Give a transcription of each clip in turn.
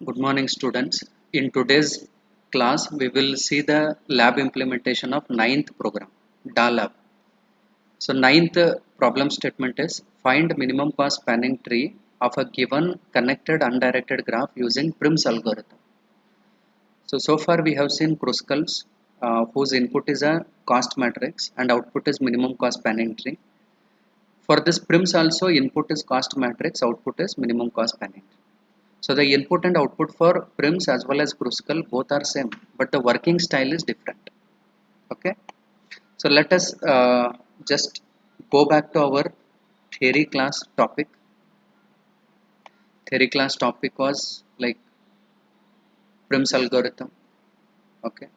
Good morning, students. In today's class, we will see the lab implementation of ninth program, DA lab. So, ninth problem statement is find minimum cost spanning tree of a given connected undirected graph using Prim's algorithm. So far we have seen Kruskal's, whose input is a cost matrix and output is minimum cost spanning tree. For this Prim's also, input is cost matrix, output is minimum cost spanning tree. So the input and output for Prim's as well as Kruskal both are same, but the working style is different. Okay. So let us just go back to our theory class topic. Theory class topic was like Prim's algorithm. Okay.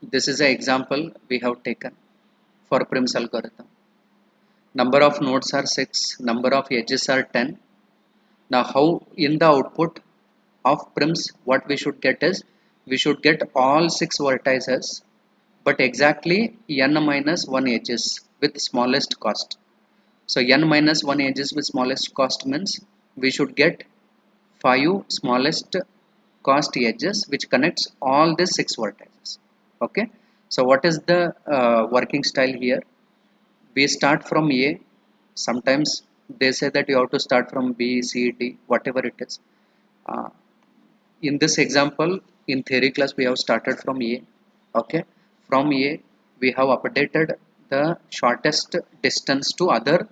This is an example we have taken for Prim's algorithm. Number of nodes are 6, number of edges are 10. Now how in the output of Prim's what we should get is we should get all 6 vertices but exactly n minus 1 edges with smallest cost. So n minus 1 edges with smallest cost means we should get 5 smallest cost edges which connects all the 6 vertices. Okay. So what is the working style here? We start from A. Sometimes they say that you have to start from B, C, D, whatever it is. Uh, in this example, in theory class, we have started from A. Okay. From A, we have updated the shortest distance to other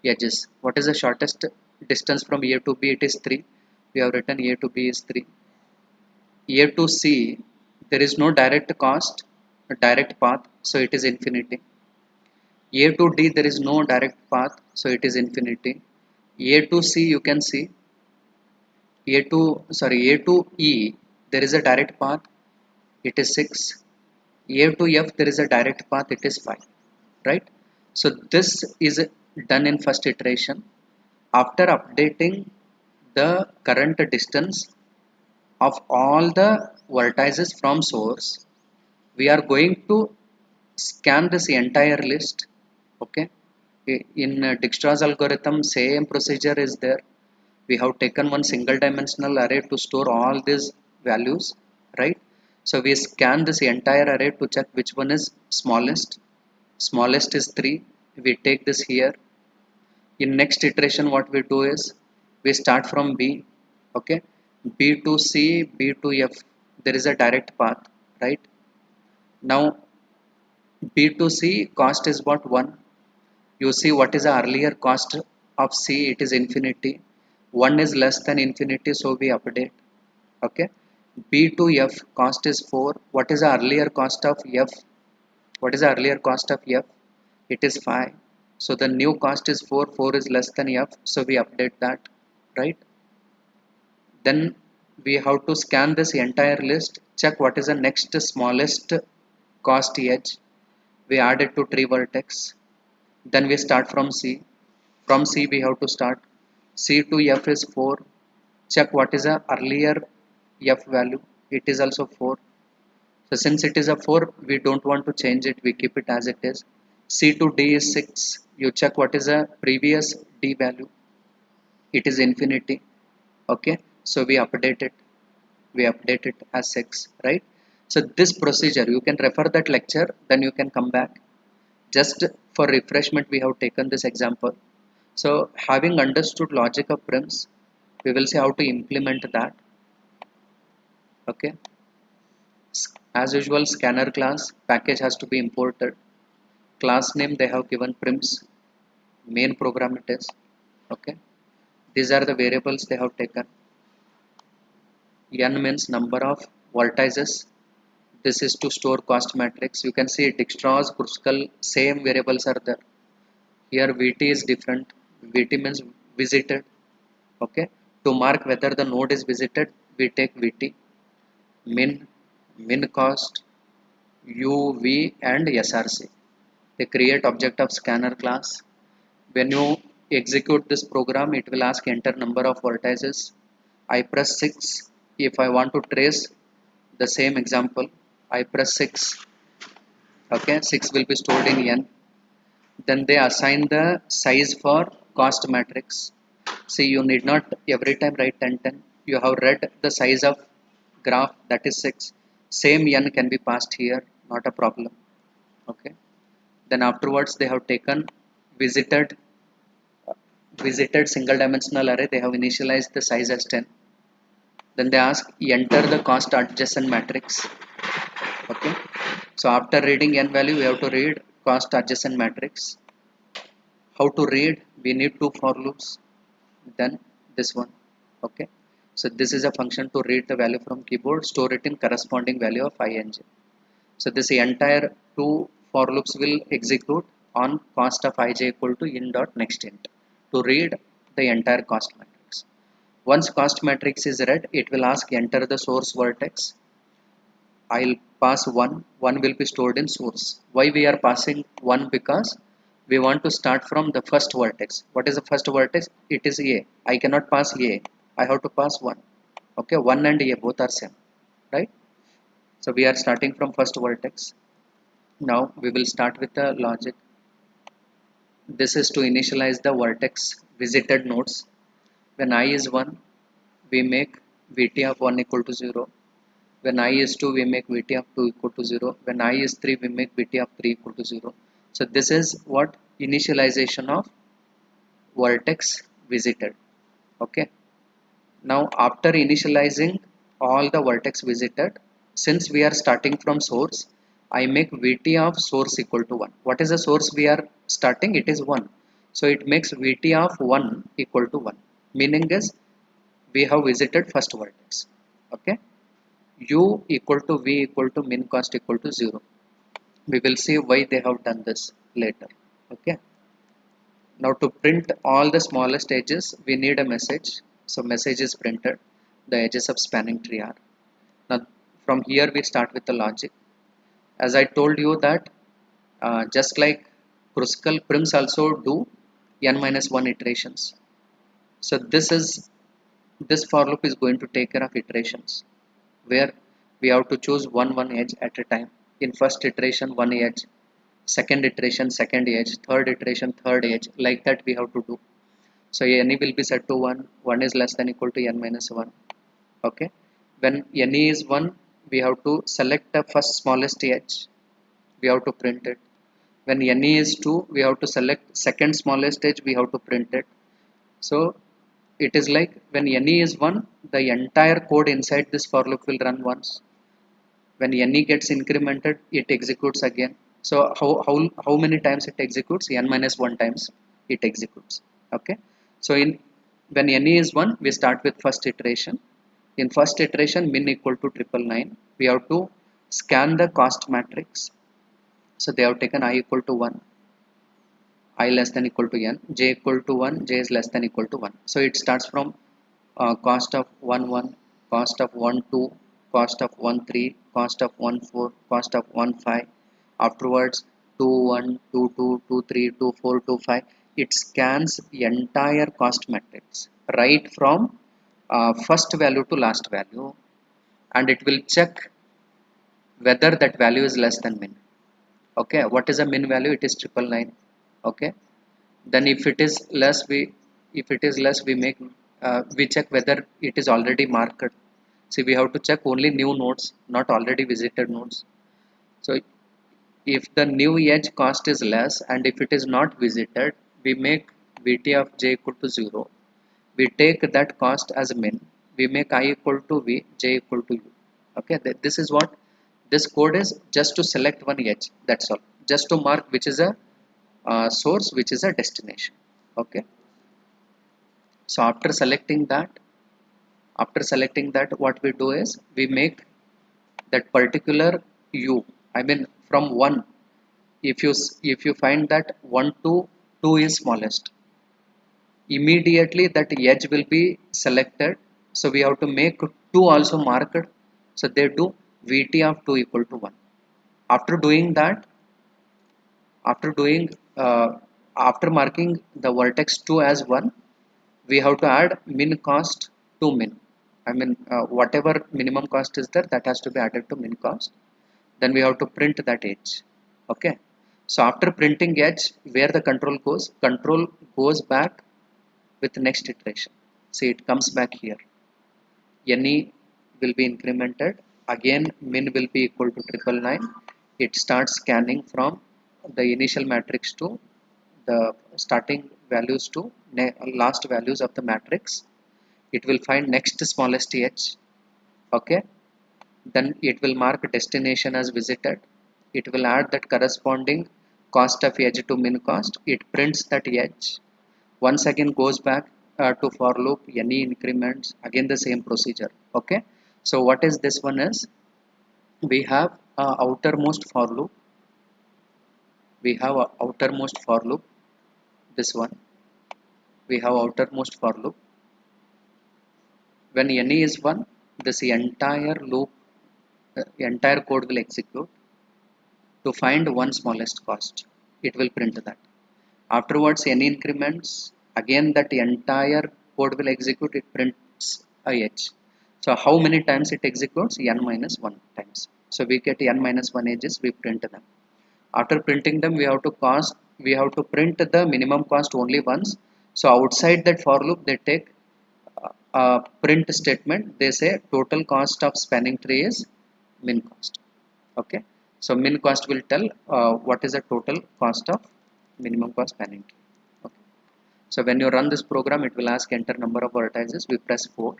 edges. What is the shortest distance from A to B? It is 3. We have written A to B is 3. A to C, there is no direct cost, direct path, so it is infinity. A to D, there is no direct path, so it is infinity. A to C, you can see A to E, there is a direct path, it is 6. A to F, there is a direct path, it is 5. Right? So this is done in first iteration. After updating the current distance of all the vertices from source, we are going to scan this entire list. Okay. In Dijkstra's algorithm, same procedure is there. We have taken one single dimensional array to store all these values, right? So we scan this entire array to check which one is smallest. Smallest is 3. We take this here. In next iteration, what we do is we start from B. Okay. B to C, B to F. There is a direct path, right? Now B to C cost is what? 1. You see what is the earlier cost of C? It is infinity. 1 is less than infinity, so we update. Okay. B to F cost is 4. What is the earlier cost of F? What is the earlier cost of F? It is 5. So the new cost is 4. 4 is less than F, so we update that, right? Then we have to scan this entire list, check what is the next smallest cost edge. We add it to tree vertex. Then we start from C. From C we have to start. C to F is 4. Check what is the earlier F value. It is also 4. So since it is a 4, we don't want to change it. We keep it as it is. C to D is 6. You check what is the previous D value. It is infinity. Okay. So we update it. We update it as 6. Right. So this procedure, you can refer that lecture. Then you can come back. Just for refreshment, we have taken this example. So having understood logic of Prim's, we will see how to implement that. Okay. As usual, scanner class package has to be imported. Class name they have given Prim's. Main program it is. Okay. These are the variables they have taken. N means number of vertices. This is to store cost matrix. You can see Dijkstra's, Kruskal, same variables are there. Here VT is different. VT means visited. Okay. To mark whether the node is visited, we take VT. Min cost, UV and SRC. They create object of scanner class. When you execute this program, it will ask enter number of vertices. I press 6. If I want to trace the same example, I press 6. Okay, 6 will be stored in N. Then they assign the size for cost matrix. See, you need not every time write 10 10. you have read the size of graph, that is 6. Same n can be passed here, not a problem. Okay, then afterwards they have taken visited visited single dimensional array, they have initialized the size as 10. Then they ask enter the cost adjacent matrix. Okay, so after reading n value, we have to read cost adjacent matrix. How to read? We need two for loops, then this one. Okay, so this is a function to read the value from keyboard, store it in corresponding value of ing. So this entire two for loops will execute on cost of ij equal to in dot next int to read the entire cost matrix. Once cost matrix is read, it will ask enter the source vertex. I'll pass 1. 1 will be stored in source. Why we are passing 1? Because we want to start from the first vertex. What is the first vertex? It is A. I cannot pass A. I have to pass 1. Okay, 1 and A both are same, right? So we are starting from first vertex. Now we will start with the logic. This is to initialize the vertex visited nodes. When I is 1, we make Vt of 1 equal to 0. When I is 2, we make Vt of 2 equal to 0. When I is 3, we make Vt of 3 equal to 0. So this is what initialization of vertex visited. Okay. Now after initializing all the vertex visited, since we are starting from source, I make Vt of source equal to 1. What is the source we are starting? It is 1. So it makes Vt of 1 equal to 1. Meaning is we have visited first vertex. Okay. U equal to V equal to min cost equal to 0. We will see why they have done this later. Okay. Now to print all the smallest edges, we need a message. So message is printed. The edges of spanning tree are. Now from here we start with the logic. As I told you that just like Kruskal, prims also do n minus 1 iterations. So this for loop is going to take care of iterations, where we have to choose one edge at a time. In first iteration, one edge, second iteration, second edge, third iteration, third edge, like that we have to do. So any will be set to 1, 1 is less than equal to n minus 1. Okay, when any is 1, we have to select the first smallest edge, we have to print it. When any is 2, we have to select second smallest edge, we have to print it. So it is like when any is 1, the entire code inside this for loop will run once. When any gets incremented, it executes again. So how many times it executes? N minus 1 times it executes. Okay. So when any is 1, we start with first iteration. In first iteration, min equal to 999. We have to scan the cost matrix. So they have taken I equal to 1, I less than equal to n, j equal to 1, j is less than equal to 1. So it starts from cost of 1 1, cost of 1 2, cost of 1 3, cost of 1 4, cost of 1 5. Afterwards 2 1, 2 2, 2 3, 2 4, 2 5. It scans the entire cost matrix right from first value to last value, and it will check whether that value is less than min. Okay, what is a min value? It is 999. Okay, then if it is less, we check whether it is already marked. See, we have to check only new nodes, not already visited nodes. So if the new edge cost is less and if it is not visited, we make Vt of j equal to 0. We take that cost as min. We make I equal to V, j equal to u. Okay, this is what this code is, just to select one edge. That's all. Just to mark which is a source, which is a destination. Okay. So after selecting that, what we do is we make that particular u. I mean from 1. If you find that 1 to 2 is smallest, immediately that edge will be selected. So we have to make 2 also marked. So they do Vt of 2 equal to 1. After doing that, after doing after marking the vertex 2 as 1, we have to add min cost to min. I mean whatever minimum cost is there, that has to be added to min cost. Then we have to print that edge. Okay, so after printing edge, where the control goes back with next iteration. See, it comes back here. Any will be incremented. Again, min will be equal to 999. It starts scanning from the initial matrix to the starting values to last values of the matrix. It will find next smallest edge. Okay. Then it will mark destination as visited. It will add that corresponding cost of edge to min cost. It prints that edge. Once again goes back to for loop, any increments, again the same procedure. Okay. So what is this one is, we have outermost for loop. We have a outermost for loop. This one, we have outermost for loop. When any is 1, this entire loop, entire code will execute to find one smallest cost. It will print that. Afterwards, any increments, again that entire code will execute, it prints a edge. So how many times it executes? N minus 1 times. So we get n minus 1 edges, we print them. After printing them, we have to print the minimum cost only once. So outside that for loop, they take print statement. They say total cost of spanning tree is min cost. Okay. So min cost will tell what is the total cost of minimum cost spanning tree. Okay. So when you run this program, it will ask enter number of vertices. We press 4.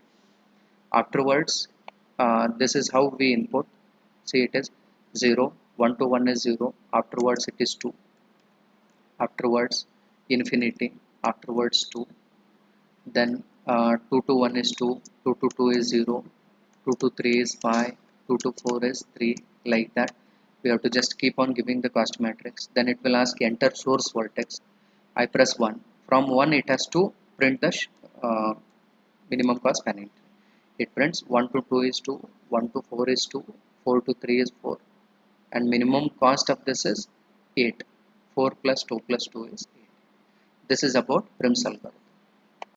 Afterwards, this is how we input. See, it is 0, 1 to 1 is 0. Afterwards, it is 2. Afterwards, infinity. Afterwards, 2. Then 2 to 1 is 2. 2 to 2 is 0. 2 to 3 is 5. 2 to 4 is 3. Like that. We have to just keep on giving the cost matrix. Then it will ask enter source vertex. I press 1. From 1, it has to print the minimum cost spanning tree. It prints 1 to 2 is 2, 1 to 4 is 2, 4 to 3 is 4, and minimum cost of this is 8. 4 plus 2 plus 2 is 8. This is about Prim's algorithm.